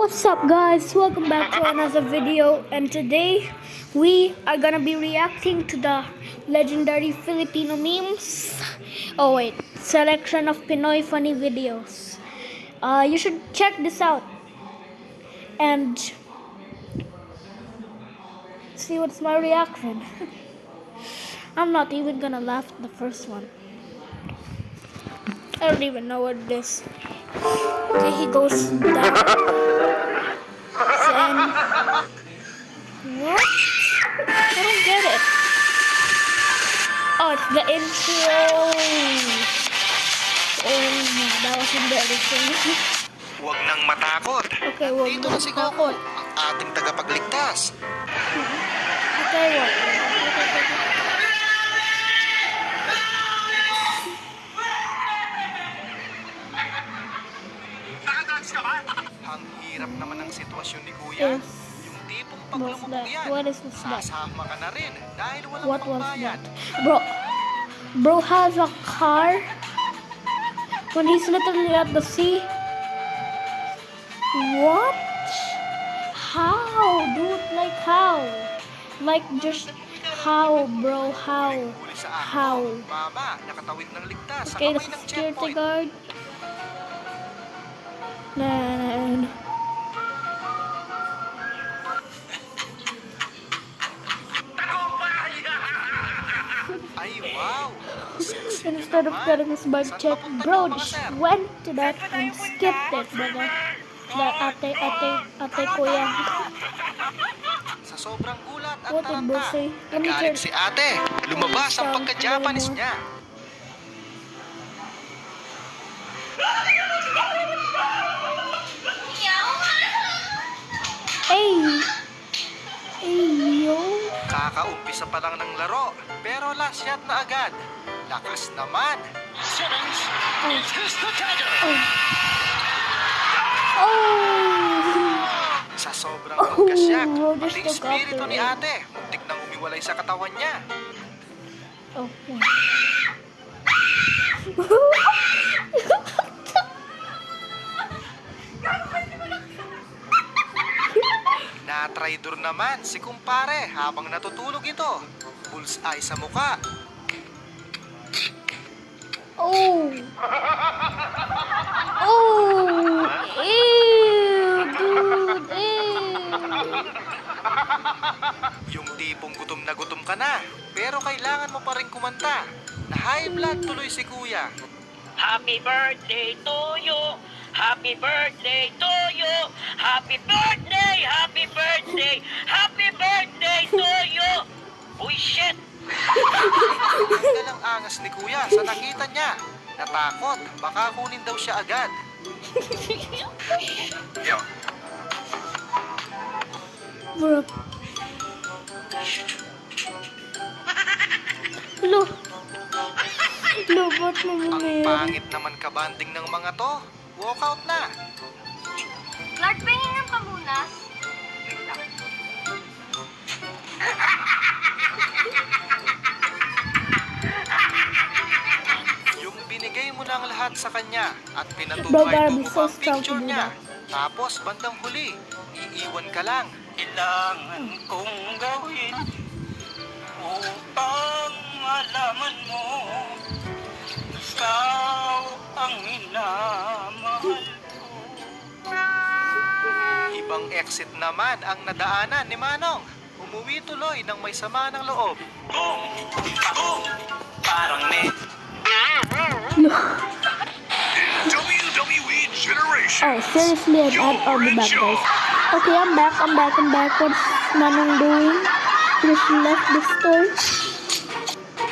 What's up guys, welcome back to another video, and today we are gonna be reacting to the legendary Filipino memes. Oh wait, selection of Pinoy funny videos. You should check this out and see what's my reaction. I'm not even gonna laugh at the first one. I don't even know what it is. Okay, he goes down. Then what? I don't get it. Oh, it's the intro. Oh, no, that was embarrassing. Huwag nang matakot. Okay, huwag Dito na si Goku, ang ating tagapagligtas. Okay, what? Ang hirap naman ng sitwasyon ni Kuya. Yes. Yung tipong What's paglumog that? yan, What is this that? sasama ka na rin dahil walang What was pambayad. that? Bro has a car when he's literally at the sea. What? How? Dude, like how? Like just how, bro? How? May huli sa akin How? mo. Mama, nakatawid ng ligtas sa Okay, the kamay ng security checkpoint. guard. Nah. Ay, wow! Sexy Instead of naman. getting his bag Saan checked, papunta bro niyo, mga just sir? went to that and skipped it, brother. Like ate kuya. Sa sobrang gulat at What did bro taranta, say? Let me nagalit turn- si ate. Lumabas ang Sound pagka-Japanese more. niya. Hey! Hey, yo! Kakaumpisa pa lang ng laro, pero last shot na agad. Lakas naman. Oh! Sa sobrang pagkasyak, Oh, pati just took espiritu after ni it. ate, muntik nang umiwalay sa katawan niya. Oh, yeah. Na-traitor naman si kumpare habang natutulog ito. Bullseye sa muka. Oh! Oh! Ew! Dude! Ew! Yung tipong gutom na gutom ka na, pero kailangan mo pa rin kumanta. Na high blood tuloy si kuya. Happy birthday to you. Happy birthday to you. Happy birthday, happy birthday, happy birthday to you. Uy, shit. Tanggal ang angas ni kuya sa nakita niya. Natakot, baka kunin daw siya agad. Yo. Bro. Lo. Lo, ba't Ang nangyayari? pangit naman kabanding ng mga to. Walk out na. Clark, pahingin ng pamunas. Yung binigay mo ng lahat sa kanya at Bro, pinatubay gotta mo be pa so ang strong to picture do niya. that. Tapos bandang huli, iiwan ka lang. Kailangan kong gawin upang malaman mo ikaw ang minamahal ko. Ibang exit naman ang nadaanan ni Manong. Umuwi tuloy ng may sama ng loob. Boom! Boom! Parang may WWE Generation. Oh, seriously, I'll be back, guys. Okay, I'm back. What's Manong doing? He just left the store.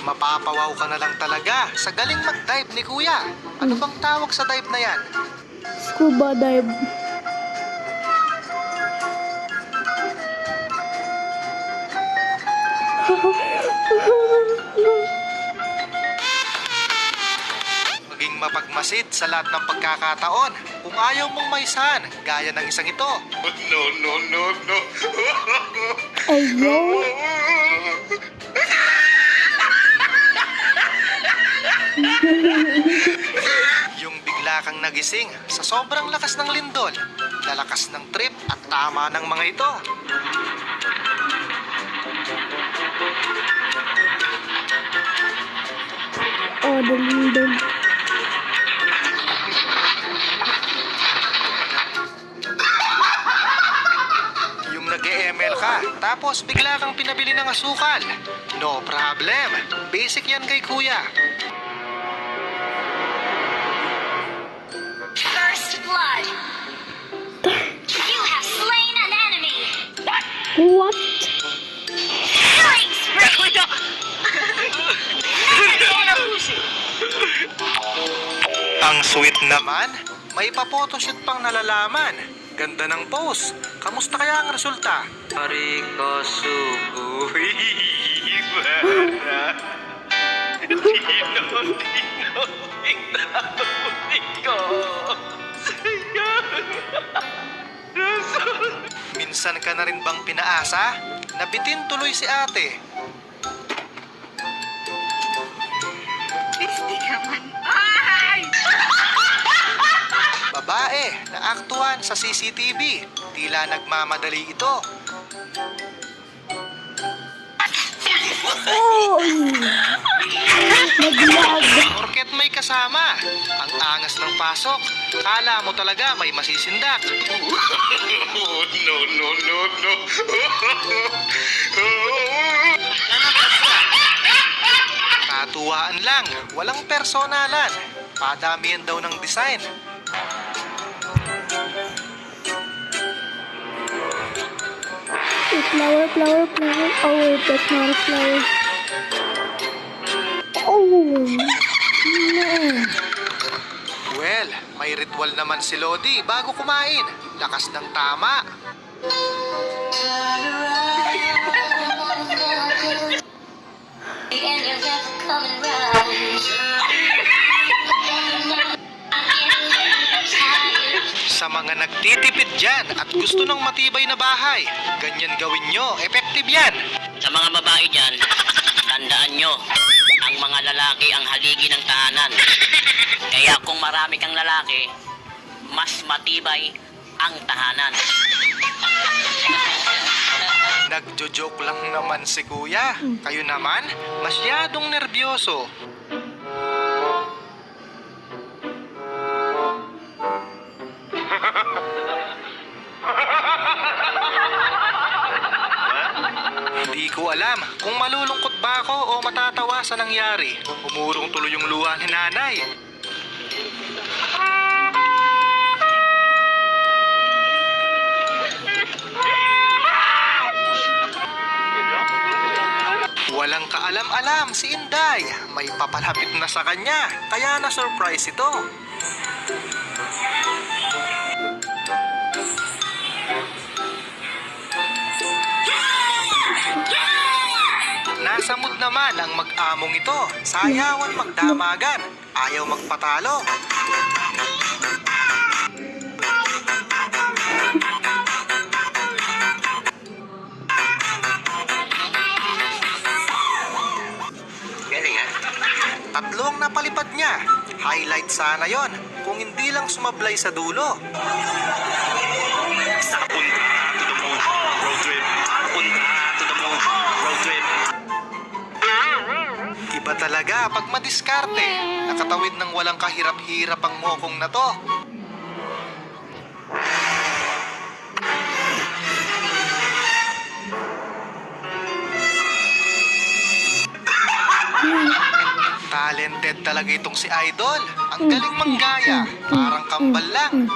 Mapapawaw ka na lang talaga sa galing mag-dive ni Kuya. Ano bang tawag sa dive na yan? Scuba dive. Maging mapagmasid sa lahat ng pagkakataon. Kung ayaw mong maisahan, gaya ng isang ito. No. Ayo. Yung bigla kang nagising sa sobrang lakas ng lindol. lalakas ng trip at tama ng mga ito. Oh, dalindog. Yung nag-ML ka, tapos bigla kang pinabili ng asukal. No problem. Basic yan kay kuya. First blood. You have slain an enemy. What? Killing spree. Ang sweet naman, may pa-photoshoot pang nalalaman. Ganda ng pose. Kamusta kaya ang resulta? Minsan ka na rin bang pinaasa? Nabitin tuloy si ate. Babae na aktuhan sa CCTV. Tila nagmamadali ito. Oh! Naglag. Porket may kasama. Ang angas ng pasok. Kala mo talaga may masisindak. Oh, no, no, no, no. Katuwaan lang. Walang personalan. Padamihan daw ng design. Flower, flower, flower. Oh, wait, that's not a flower. Oh! No. Well, may ritual naman si Lodi bago kumain. Lakas ng tama. And you're never coming round. Sa mga nagtitipid dyan at gusto ng matibay na bahay, ganyan gawin nyo. Effective yan. Sa mga babae dyan, tandaan nyo, ang mga lalaki ang haligi ng tahanan. Kaya kung marami kang lalaki, mas matibay ang tahanan. Nagjo-joke lang naman si kuya. Kayo naman, masyadong nervyoso. Hindi ko alam kung malulungkot ba ako o matatawa sa nangyari. Umurong tuloy yung luha ni nanay. Walang kaalam-alam si Inday. May papalapit na sa kanya, kaya na-surprise ito. Nasa mood naman ang mag-among ito. Sayawan magdamagan. Ayaw magpatalo. Tatlong napalipad niya. Highlight sana yon kung hindi lang sumablay sa dulo. Iba talaga pag madiskarte. Nakatawid ng walang kahirap-hirap ang mokong na to. Talented talaga itong si Idol. Ang galing manggaya. Parang kambal lang.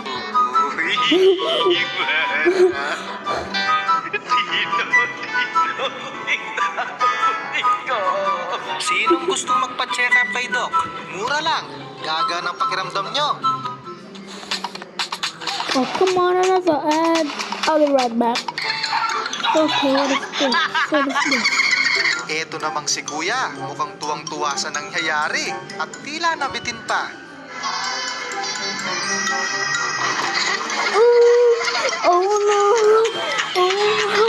Sinong gustong magpa-check up kay Doc? Mura lang. Gaga ng pakiramdam nyo. Oh, come on, another ad. I'll be right back. Okay, what is this? What is this? Eto namang si Kuya, mukhang tuwang-tuwa sa nangyayari at tila nabitin pa. Oh no! Oh no!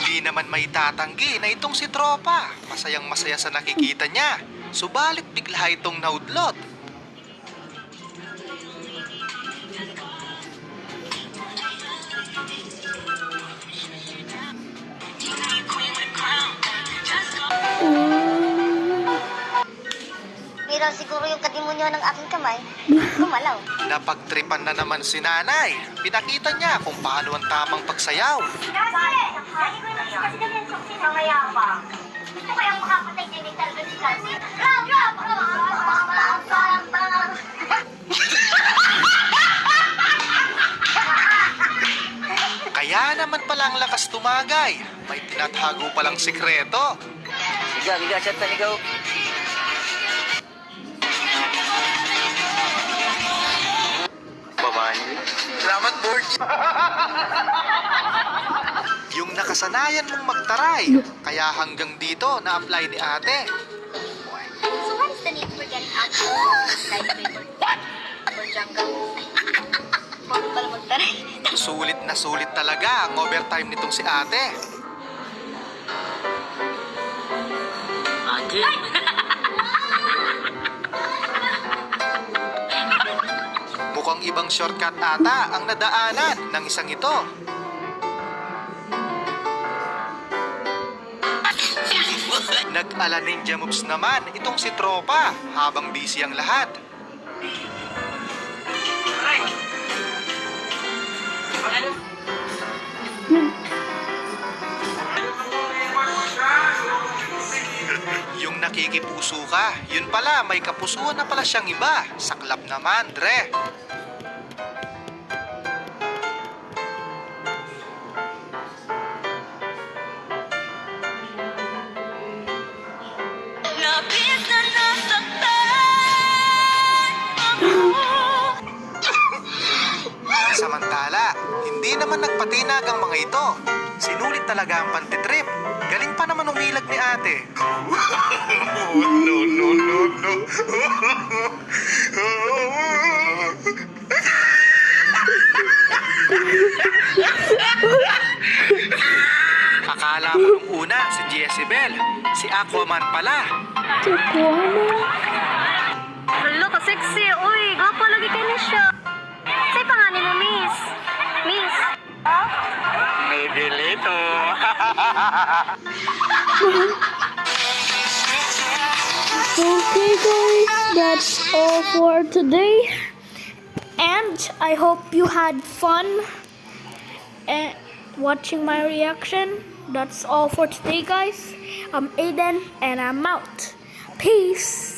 Di naman may tatanggi na itong si Tropa. Masayang masaya sa nakikita niya. Subalit bigla itong naudlot. siguro yung kadimonyo ng aking kamay. Gumalaw. Napagtripan na naman si nanay. Pinakita niya kung paano ang tamang pagsayaw. Kasi ganyan sa kusina mayabang. Gusto ko yung makapatay din yung talaga si Kasi. Kaya naman palang lakas tumagay. May tinatago palang sikreto. Biga, chat na ikaw. Babaan niyo. Salamat, Borge. Yung nakasanayan mong magtaray, kaya hanggang dito na-apply ni ate. So what is the need for getting out of life paper? What? For jungle? Bakit pala magtaray? Sulit na sulit talaga ang overtime nitong si ate. Ate. Mukhang ibang shortcut ata ang nadaanan ng isang ito. Nag-ala ninja moves naman itong si Tropa habang busy ang lahat. Yung nakikipuso ka, yun pala may kapusuan na pala siyang iba. Saklap naman, Dre. Labis na nasaktan. Samantala, hindi naman nagpatinag ang mga ito. Sinulit talaga ang pantitrip. Galing pa naman umilag ni ate. Oh, no, no, no, no. Akala ko nung una si Jezebel, si Aquaman pala. Hello, ka-sexy. Uy, gwapo lagi kayo na siya. Say pangalan mo, miss. Miss. Maybe later. Okay guys, that's all for today. And I hope you had fun watching my reaction. That's all for today guys. I'm Aiden and I'm out. Peace.